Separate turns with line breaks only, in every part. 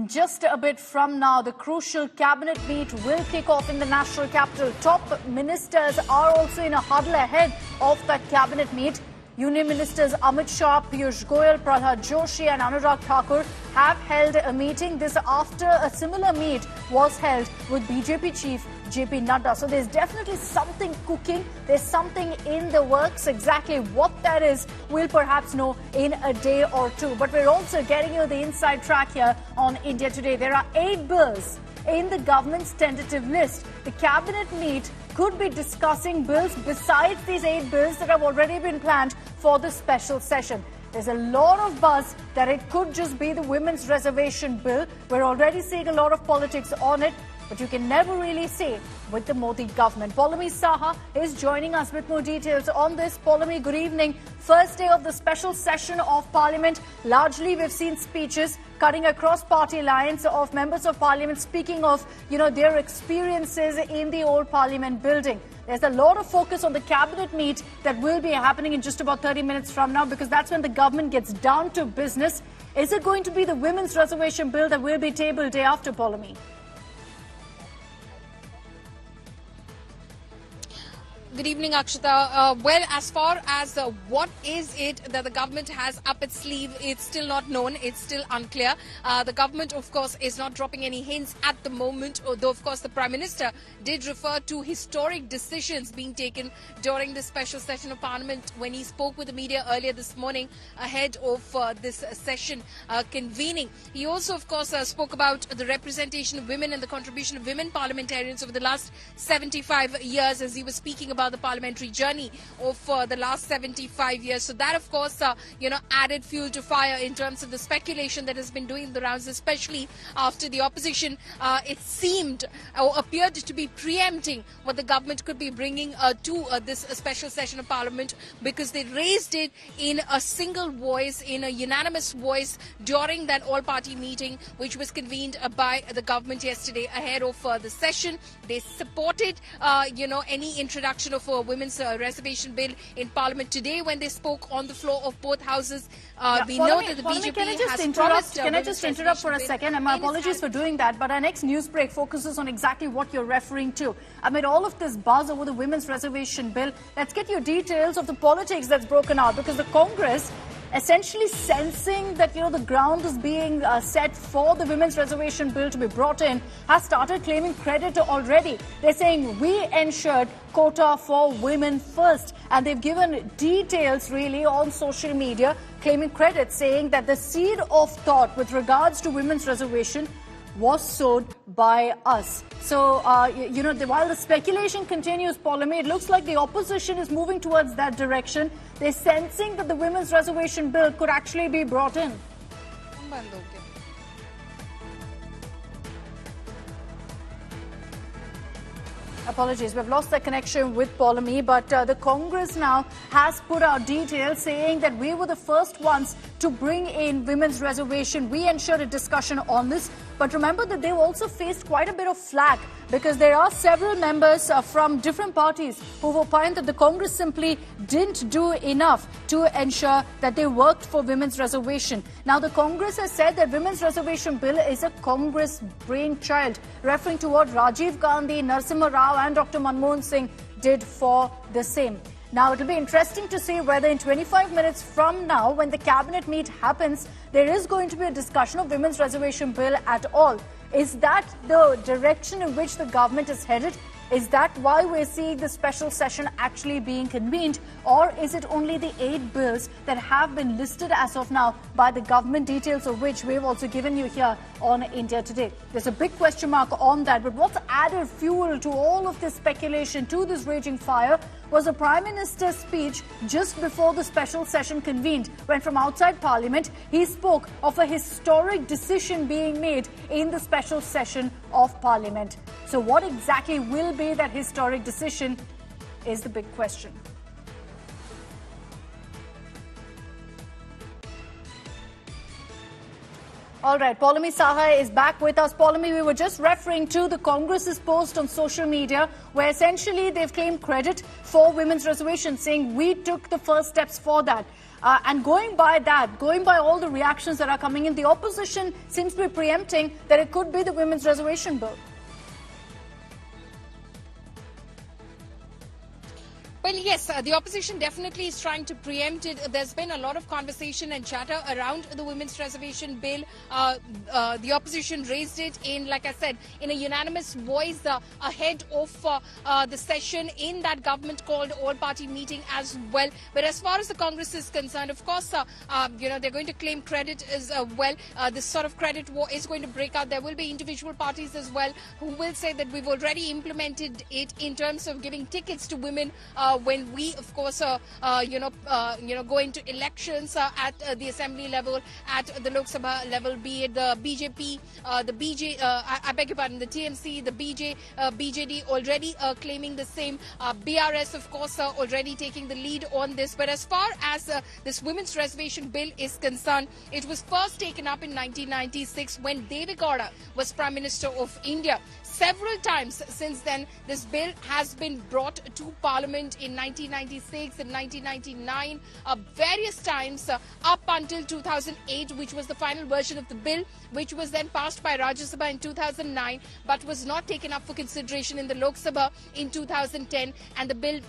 In just a bit from now, the crucial cabinet meet will kick off in the national capital. Top ministers are also in a huddle ahead of that cabinet meet. Union Ministers Amit Shah, Piyush Goyal, Prahlad Joshi and Anurag Thakur have held a meeting. This after a similar meet was held with BJP chief JP Nadda. So there's definitely something cooking. There's something in the works. Exactly what that is, we'll perhaps know in a day or two. But we're also getting you the inside track here on India Today. There are 8 bills in the government's tentative list. The cabinet meet could be discussing bills besides these 8 bills that have already been planned for the special session. There's a lot of buzz that it could just be the women's reservation bill. We're already seeing a lot of politics on it, but you can never really say with the Modi government. Paulami Saha is joining us with more details on this. Paulami, good evening. First day of the special session of Parliament. Largely, we've seen speeches cutting across party lines of members of Parliament speaking of, their experiences in the old Parliament building. There's a lot of focus on the cabinet meet that will be happening in just about 30 minutes from now, because that's when the government gets down to business. Is it going to be the women's reservation bill that will be tabled day after, Paulami?
Good evening, Akshita. Well, as far as what is it that the government has up its sleeve, it's still not known. It's still unclear. The government, of course, is not dropping any hints at the moment, although, of course, the Prime Minister did refer to historic decisions being taken during the special session of Parliament when he spoke with the media earlier this morning ahead of this session convening. He also, of course, spoke about the representation of women and the contribution of women parliamentarians over the last 75 years as he was speaking about the parliamentary journey of the last 75 years. So that, of course, added fuel to fire in terms of the speculation that has been doing the rounds, especially after the opposition, it seemed or appeared to be preempting what the government could be bringing to this special session of Parliament, because they raised it in a single voice, in a unanimous voice during that all-party meeting which was convened by the government yesterday ahead of the session. They supported, any introduction of a women's reservation bill in Parliament today when they spoke on the floor of both houses. We know that the BJP has promised.
Can I just interrupt for a second? And my apologies for doing that, but our next news break focuses on exactly what you're referring to. Amid all of this buzz over the women's reservation bill, let's get you details of the politics that's broken out, because the Congress, essentially sensing that the ground is being set for the women's reservation bill to be brought in, has started claiming credit already. They're saying we ensured quota for women first, and they've given details really on social media, claiming credit, saying that the seed of thought with regards to women's reservation was sowed by us. So, while the speculation continues, Paulami, it looks like the opposition is moving towards that direction. They're sensing that the women's reservation bill could actually be brought in. Apologies, we've lost that connection with Paulami, but the Congress now has put out details saying that we were the first ones to bring in women's reservation. We ensured a discussion on this, but remember that they've also faced quite a bit of flack, because there are several members from different parties who've opined that the Congress simply didn't do enough to ensure that they worked for women's reservation. Now, the Congress has said that women's reservation bill is a Congress brainchild, referring to what Rajiv Gandhi, Narasimha Rao and Dr. Manmohan Singh did for the same. Now, it'll be interesting to see whether in 25 minutes from now, when the cabinet meet happens, there is going to be a discussion of women's reservation bill at all. Is that the direction in which the government is headed? Is that why we're seeing the special session actually being convened? Or is it only the 8 bills that have been listed as of now by the government, details of which we've also given you here on India Today? There's a big question mark on that. But what's added fuel to all of this speculation, to this raging fire, was the Prime Minister's speech just before the special session convened, when from outside Parliament he spoke of a historic decision being made in the special session of Parliament. So what exactly will be that historic decision is the big question. All right, Paulami Saha is back with us. Paulami, we were just referring to the Congress's post on social media, where essentially they've claimed credit for women's reservation, saying we took the first steps for that. And going by that, going by all the reactions that are coming in, the opposition seems to be preempting that it could be the Women's Reservation Bill.
Well, yes, the opposition definitely is trying to preempt it. There's been a lot of conversation and chatter around the Women's Reservation Bill. The opposition raised it in, like I said, in a unanimous voice ahead of the session in that government-called all-party meeting as well. But as far as the Congress is concerned, of course, they're going to claim credit as well. This sort of credit war is going to break out. There will be individual parties as well who will say that we've already implemented it in terms of giving tickets to women when we, of course, go into elections at the assembly level, at the Lok Sabha level, be it the BJP, I beg your pardon, the TMC, the BJD already claiming the same. BRS, of course, already taking the lead on this. But as far as this Women's Reservation Bill is concerned, it was first taken up in 1996 when Deve Gowda was Prime Minister of India. Several times since then, this bill has been brought to Parliament in 1996 and 1999, various times up until 2008, which was the final version of the bill, which was then passed by Rajya Sabha in 2009, but was not taken up for consideration in the Lok Sabha in 2010, and the bill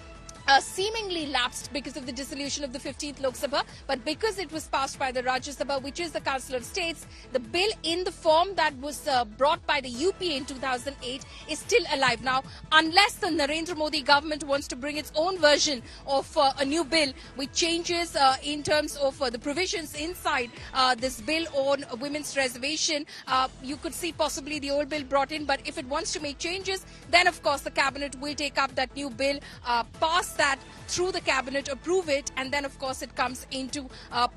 seemingly lapsed because of the dissolution of the 15th Lok Sabha, but because it was passed by the Rajya Sabha, which is the Council of States, the bill in the form that was brought by the UPA in 2008 is still alive. Now, unless the Narendra Modi government wants to bring its own version of a new bill with changes in terms of the provisions inside this bill on women's reservation, you could see possibly the old bill brought in, but if it wants to make changes, then of course the cabinet will take up that new bill, pass that through the cabinet, approve it, and then of course it comes into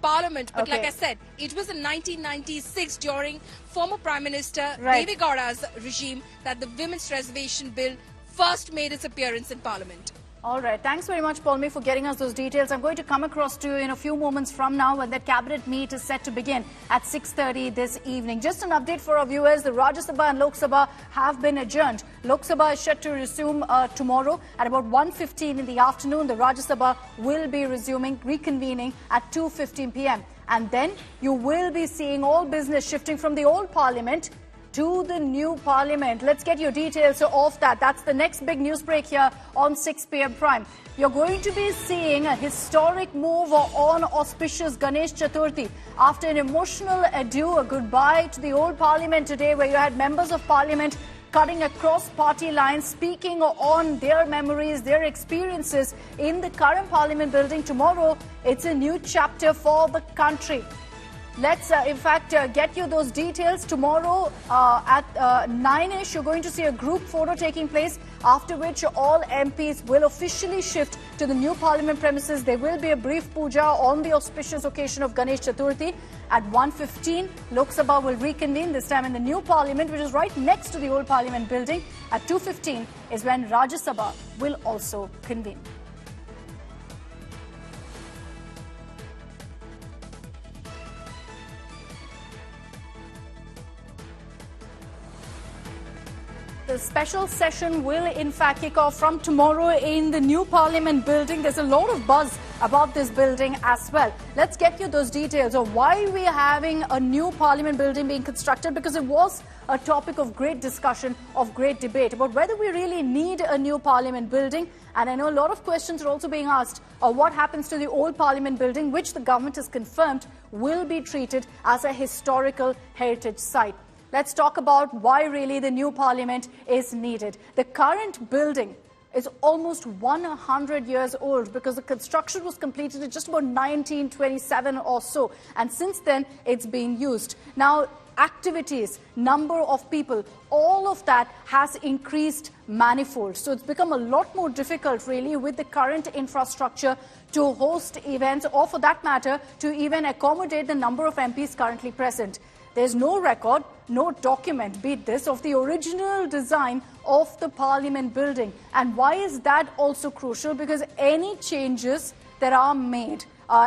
Parliament. But like I said, it was in 1996 during former Prime Minister Deve Gowda's regime that the Women's Reservation Bill first made its appearance in Parliament.
All right. Thanks very much, Paulmi, for getting us those details. I'm going to come across to you in a few moments from now when that cabinet meet is set to begin at 6:30 this evening. Just an update for our viewers. The Rajya Sabha and Lok Sabha have been adjourned. Lok Sabha is set to resume tomorrow at about 1:15 in the afternoon. The Rajya Sabha will be reconvening at 2:15 p.m. And then you will be seeing all business shifting from the old Parliament to the new Parliament. Let's get your details of that. That's the next big news break here on 6 p.m. Prime. You're going to be seeing a historic move on auspicious Ganesh Chaturthi. After an emotional adieu, a goodbye to the old Parliament today, where you had members of Parliament cutting across party lines, speaking on their memories, their experiences in the current Parliament building. Tomorrow, it's a new chapter for the country. Let's, in fact, get you those details. Tomorrow at 9ish, you're going to see a group photo taking place, after which all MPs will officially shift to the new Parliament premises. There will be a brief puja on the auspicious occasion of Ganesh Chaturthi. At 1:15, Lok Sabha will reconvene, this time in the new Parliament, which is right next to the old Parliament building. At 2:15 is when Rajya Sabha will also convene. The special session will in fact kick off from tomorrow in the new Parliament building. There's a lot of buzz about this building as well. Let's get you those details of why we are having a new Parliament building being constructed, because it was a topic of great discussion, of great debate about whether we really need a new Parliament building. And I know a lot of questions are also being asked of what happens to the old Parliament building, which the government has confirmed will be treated as a historical heritage site. Let's talk about why really the new Parliament is needed. The current building is almost 100 years old, because the construction was completed in just about 1927 or so. And since then, it's been used. Now, activities, number of people, all of that has increased manifold. So it's become a lot more difficult, really, with the current infrastructure to host events, or for that matter, to even accommodate the number of MPs currently present. There's no record, no document, be this, of the original design of the Parliament building. And why is that also crucial? Because any changes that are made,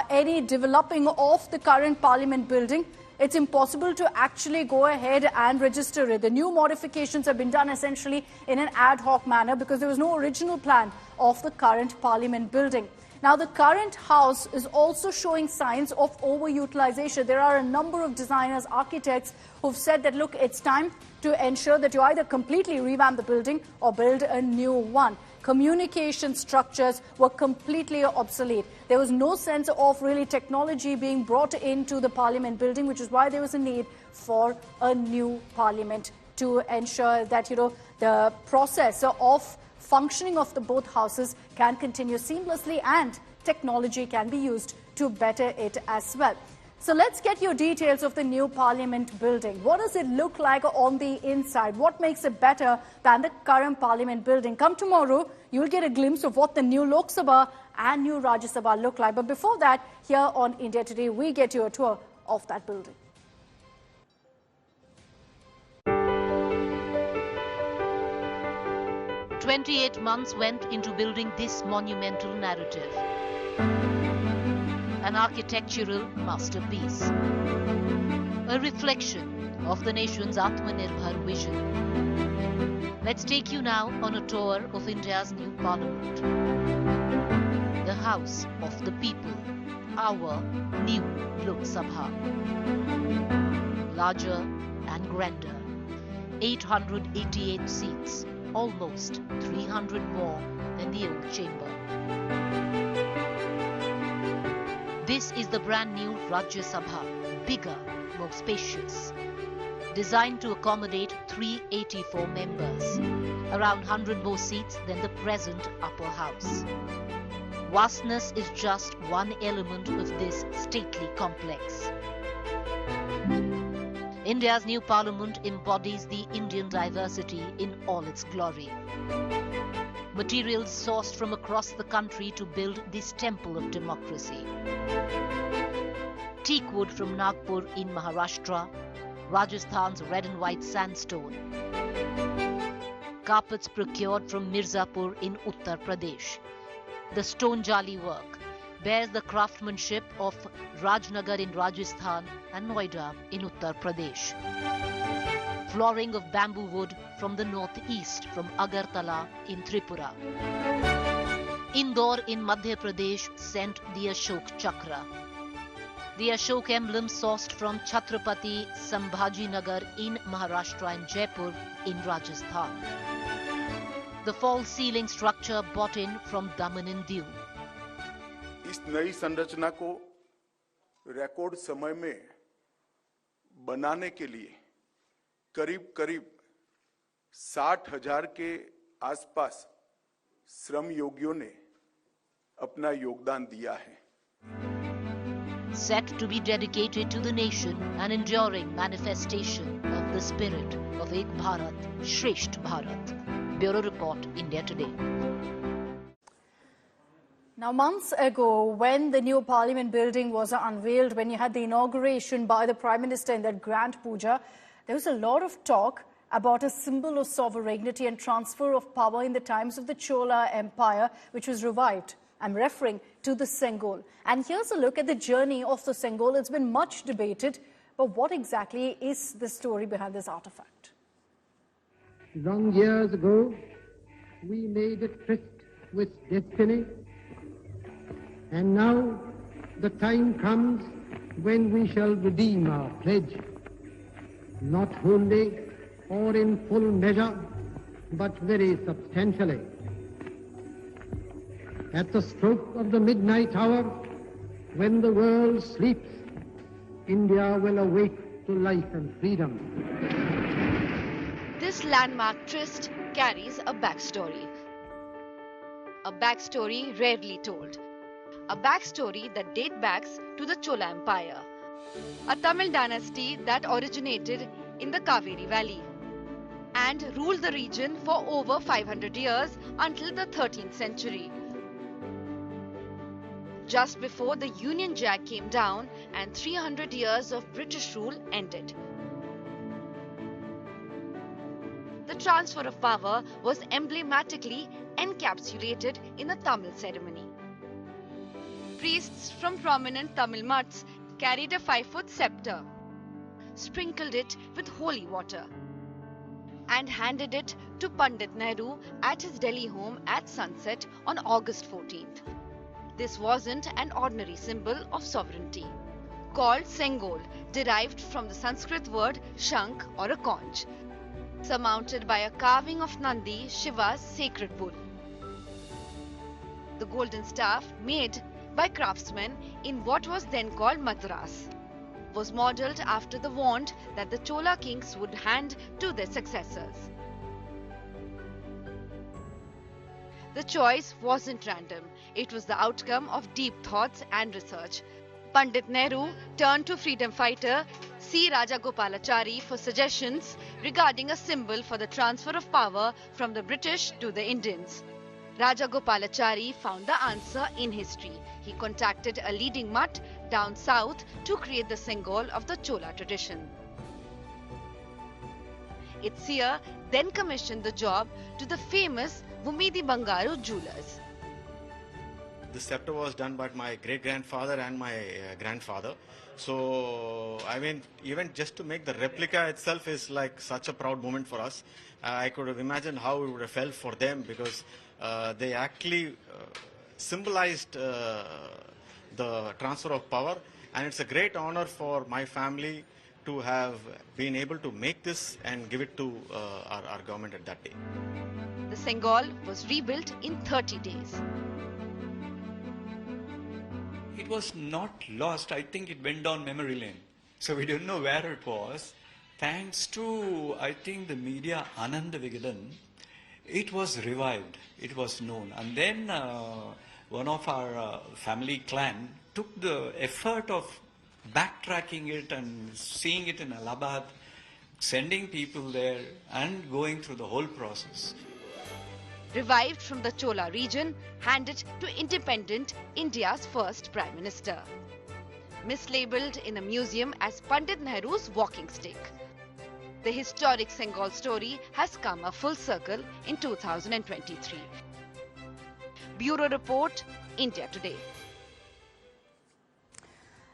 any developing of the current Parliament building, it's impossible to actually go ahead and register it. The new modifications have been done essentially in an ad hoc manner, because there was no original plan of the current Parliament building. Now, the current house is also showing signs of overutilization. There are a number of designers, architects who've said that, look, it's time to ensure that you either completely revamp the building or build a new one. Communication structures were completely obsolete. There was no sense of really technology being brought into the Parliament building, which is why there was a need for a new Parliament to ensure that, the process of functioning of the both houses can continue seamlessly and technology can be used to better it as well. So let's get your details of the new Parliament building. What does it look like on the inside? What makes it better than the current Parliament building? Come tomorrow, you'll get a glimpse of what the new Lok Sabha and new Rajya Sabha look like. But before that, here on India Today, we get you a tour of that building.
"28 months went into building this monumental narrative. An architectural masterpiece. A reflection of the nation's Atmanirbhar vision. Let's take you now on a tour of India's new Parliament. The House of the People, our new Lok Sabha. Larger and grander. 888 seats, almost 300 more than the old chamber. This is the brand new Rajya Sabha, bigger, more spacious. Designed to accommodate 384 members, around 100 more seats than the present upper house. Vastness is just one element of this stately complex. India's new Parliament embodies the Indian diversity in all its glory. Materials sourced from across the country to build this temple of democracy. Teak wood from Nagpur in Maharashtra, Rajasthan's red and white sandstone. Carpets procured from Mirzapur in Uttar Pradesh. The stone jali work bears the craftsmanship of Rajnagar in Rajasthan and Noida in Uttar Pradesh. Flooring of bamboo wood from the northeast, from Agartala in Tripura. Indore in Madhya Pradesh sent the Ashok Chakra. The Ashok emblem sourced from Chhatrapati Sambhajinagar in Maharashtra and Jaipur in Rajasthan. The false ceiling structure brought in from Daman and Diu.
इस नई संरचना को record समय में बनाने के लिए करीब 60,000 के आसपास श्रम योगियों ने अपना योगदान दिया है.
Set to be dedicated to the nation, an enduring manifestation of the spirit of Ek Bharat, Shresht Bharat. Bureau Report, India Today.
Now, months ago, when the new Parliament building was unveiled, when you had the inauguration by the Prime Minister in that grand puja, there was a lot of talk about a symbol of sovereignty and transfer of power in the times of the Chola Empire, which was revived. I'm referring to the Sengol. And here's a look at the journey of the Sengol. It's been much debated, but what exactly is the story behind this artifact?
Long years ago, we made a tryst with destiny. And now the time comes when we shall redeem our pledge, not wholly or in full measure, but very substantially. At the stroke of the midnight hour, when the world sleeps, India will awake to life and freedom.
This landmark tryst carries a backstory. A backstory rarely told. A backstory that dates back to the Chola Empire, a Tamil dynasty that originated in the Kaveri Valley and ruled the region for over 500 years until the 13th century. Just before the Union Jack came down and 300 years of British rule ended. The transfer of power was emblematically encapsulated in a Tamil ceremony. Priests from prominent Tamil mutts carried a 5-foot scepter, sprinkled it with holy water, and handed it to Pandit Nehru at his Delhi home at sunset on August 14th. This wasn't an ordinary symbol of sovereignty. Called Sengol, derived from the Sanskrit word shankh or a conch, surmounted by a carving of Nandi, Shiva's sacred bull. The golden staff, made by craftsmen in what was then called Madras, was modelled after the wand that the Chola kings would hand to their successors. The choice wasn't random. It was the outcome of deep thoughts and research. Pandit Nehru turned to freedom fighter C. Rajagopalachari for suggestions regarding a symbol for the transfer of power from the British to the Indians. Rajagopalachari found the answer in history. He contacted a leading mutt down south to create the Sengol of the Chola tradition. Its seer then commissioned the job to the famous Vumidi Bangaru jewelers.
The scepter was done by my great-grandfather and my grandfather. So, I mean, even just to make the replica itself is like such a proud moment for us. I could have imagined how it would have felt for them, because they actually symbolized the transfer of power, and it's a great honor for my family to have been able to make this and give it to our government at that day.
The Sengol was rebuilt in 30 days.
It was not lost. I think it went down memory lane. So we don't know where it was. Thanks to, I think, the media Ananda Vigadan, it was revived. It was known. And then one of our family clan took the effort of backtracking it and seeing it in Allahabad, sending people there and going through the whole process.
Revived from the Chola region, handed to independent India's first Prime Minister. Mislabeled in a museum as Pandit Nehru's walking stick. The historic Sengol story has come a full circle in 2023. Bureau Report, India Today.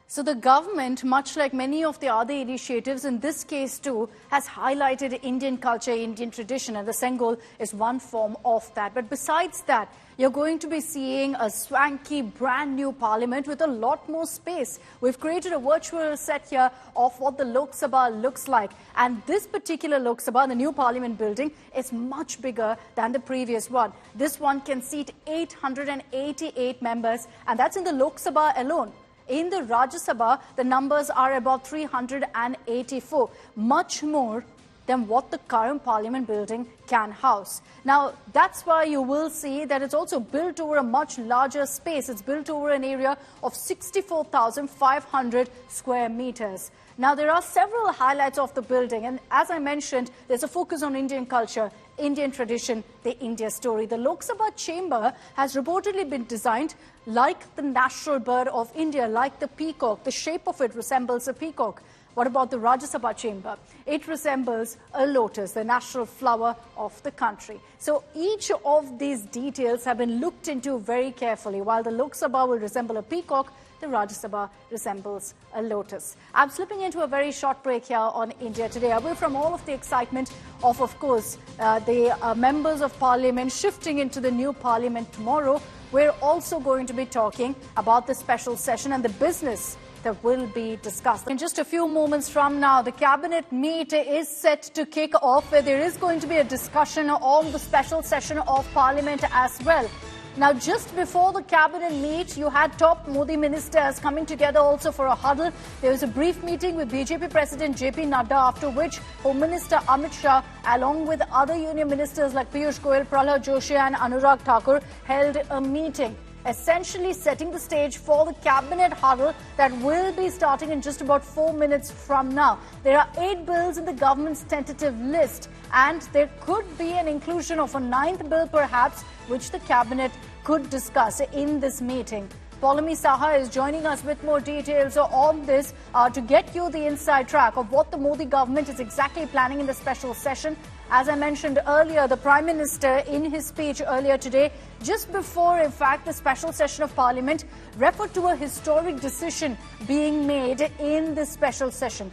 So the government, much like many of the other initiatives in this case too, has highlighted Indian culture, Indian tradition, and the Sengol is one form of that. But besides that, you're going to be seeing a swanky, brand new parliament with a lot more space. We've created a virtual set here of what the Lok Sabha looks like. And this particular Lok Sabha, the new parliament building, is much bigger than the previous one. This one can seat 888 members, and that's in the Lok Sabha alone. In the Rajya Sabha, the numbers are about 384, much more than what the current parliament building can house. Now, that's why you will see that it's also built over a much larger space. It's built over an area of 64,500 square meters. Now, there are several highlights of the building, and as I mentioned, there's a focus on Indian culture, Indian tradition, the India story. The Lok Sabha chamber has reportedly been designed like the national bird of India, like the peacock. The shape of it resembles a peacock. What about the Rajya Sabha chamber? It resembles a lotus, the national flower of the country. So each of these details have been looked into very carefully. While the Lok Sabha will resemble a peacock, the Rajya Sabha resembles a lotus. I'm slipping into a very short break here on India Today. Away from all of the excitement of course, the members of parliament shifting into the new parliament tomorrow, we're also going to be talking about the special session and the business that will be discussed. In just a few moments from now, the cabinet meet is set to kick off, where there is going to be a discussion on the special session of parliament as well. Now, just before the cabinet meet, you had top Modi ministers coming together also for a huddle. There was a brief meeting with BJP President JP Nadda, after which Home Minister Amit Shah, along with other union ministers like Piyush Goyal, Prahlad Joshi and Anurag Thakur, held a meeting, essentially setting the stage for the cabinet huddle that will be starting in just about 4 minutes from now. There are 8 bills in the government's tentative list, and there could be an inclusion of a 9th bill perhaps, which the cabinet could discuss in this meeting. Paulami Saha is joining us with more details on this to get you the inside track of what the Modi government is exactly planning in the special session. As I mentioned earlier, the Prime Minister, in his speech earlier today, just before, in fact, the special session of Parliament, referred to a historic decision being made in this special session.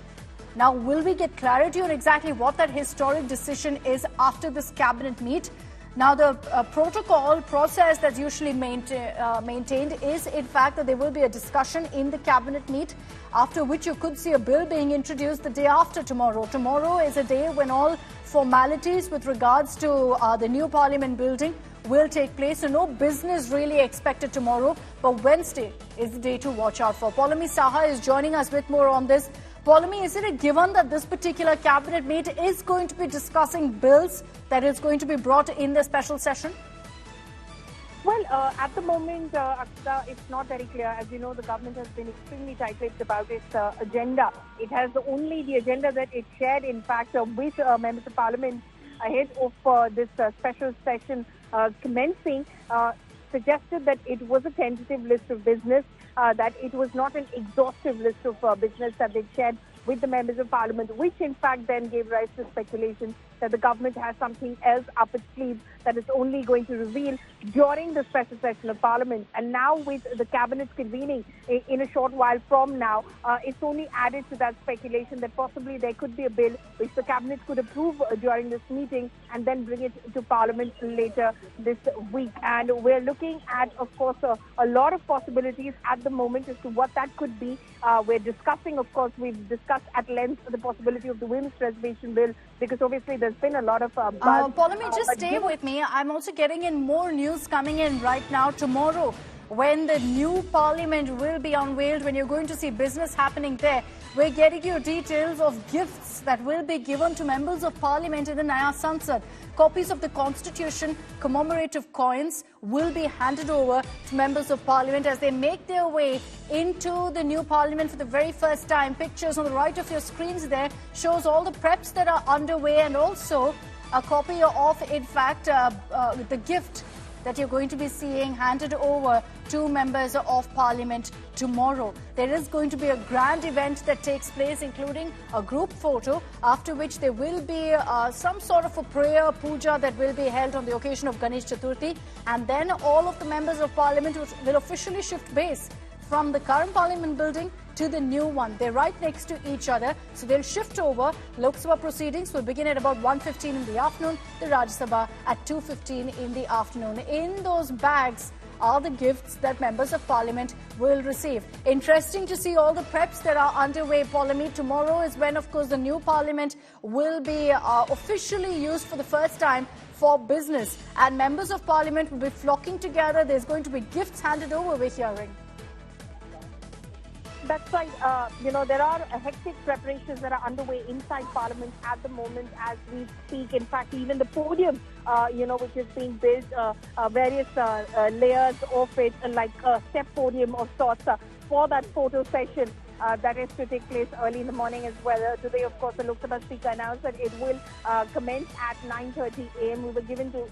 Now, will we get clarity on exactly what that historic decision is after this cabinet meet? Now, the protocol process that's usually maintained is, in fact, that there will be a discussion in the cabinet meet, after which you could see a bill being introduced the day after tomorrow. Tomorrow is a day when all formalities with regards to the new parliament building will take place. So no business really expected tomorrow, but Wednesday is the day to watch out for. Paulami Saha is joining us with more on this. Paulami, is it a given that this particular cabinet meet is going to be discussing bills that is going to be brought in the special session?
Well, at the moment, Akshita, it's not very clear. As you know, the government has been extremely tight-lipped about its agenda. It has only the agenda that it shared, in fact, with members of parliament ahead of this special session commencing, suggested that it was a tentative list of business, that it was not an exhaustive list of business that they shared with the members of parliament, which in fact then gave rise to speculation that the government has something else up its sleeve that it's only going to reveal during the special session of parliament. And now with the cabinet convening in a short while from now, it's only added to that speculation that possibly there could be a bill which the cabinet could approve during this meeting and then bring it to parliament later this week. And we're looking at, of course, a lot of possibilities at the moment as to what that could be. We're discussing, of course, we've discussed at length the possibility of the women's reservation bill, because obviously there's been a lot of buzz.
Paulami, just stay with me. I'm also getting in more news coming in right now. Tomorrow, when the new parliament will be unveiled, when you're going to see business happening there, we're getting you details of gifts that will be given to members of parliament in the Naya Sansad. Copies of the constitution, commemorative coins will be handed over to members of parliament as they make their way into the new parliament for the very first time. Pictures on the right of your screens there shows all the preps that are underway, and also a copy of, in fact, the gift that you're going to be seeing handed over to members of parliament tomorrow. There is going to be a grand event that takes place, including a group photo, after which there will be some sort of a prayer, puja, that will be held on the occasion of Ganesh Chaturthi, and then all of the members of parliament will officially shift base from the current parliament building to the new one. They're right next to each other, so they'll shift over. Lok Sabha proceedings will begin at about 1:15 in the afternoon, the Rajya Sabha at 2:15 in the afternoon. In those bags are the gifts that members of parliament will receive. Interesting to see all the preps that are underway, Paulami. Tomorrow is when, of course, the new parliament will be officially used for the first time for business, and members of parliament will be flocking together. There's going to be gifts handed over, we're hearing.
That's right. There are hectic preparations that are underway inside Parliament at the moment as we speak. In fact, even the podium, which is being built, various layers of it, like a step podium of sorts for that photo session. That is to take place early in the morning as well. Today, of course, the Lok Sabha Speaker announced that it will commence at 9:30 a.m. We were given to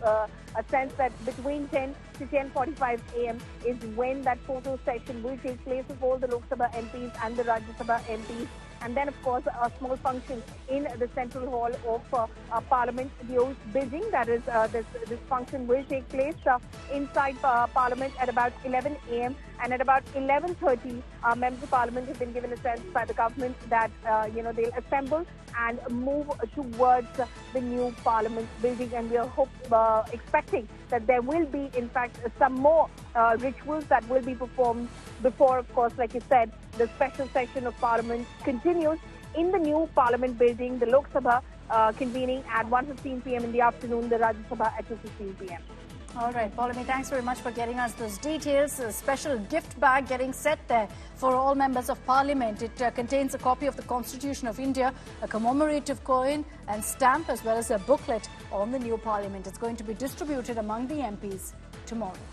a sense that between 10 to 10:45 a.m. is when that photo session will take place of all the Lok Sabha MPs and the Rajya Sabha MPs. And then, of course, a small function in the central hall of Parliament, the old building. That is, this function will take place inside Parliament at about 11 a.m. And at about 11:30, members of Parliament have been given a sense by the government that, they'll assemble and move towards the new Parliament building. And we are expecting that there will be, in fact, some more rituals that will be performed before, of course, like you said, the special session of Parliament continues in the new Parliament building, the Lok Sabha convening at 1:15 p.m. in the afternoon, the Rajya Sabha at 2:15 p.m.
All right, Paulami, thanks very much for getting us those details. A special gift bag getting set there for all members of parliament. It contains a copy of the Constitution of India, a commemorative coin and stamp, as well as a booklet on the new parliament. It's going to be distributed among the MPs tomorrow.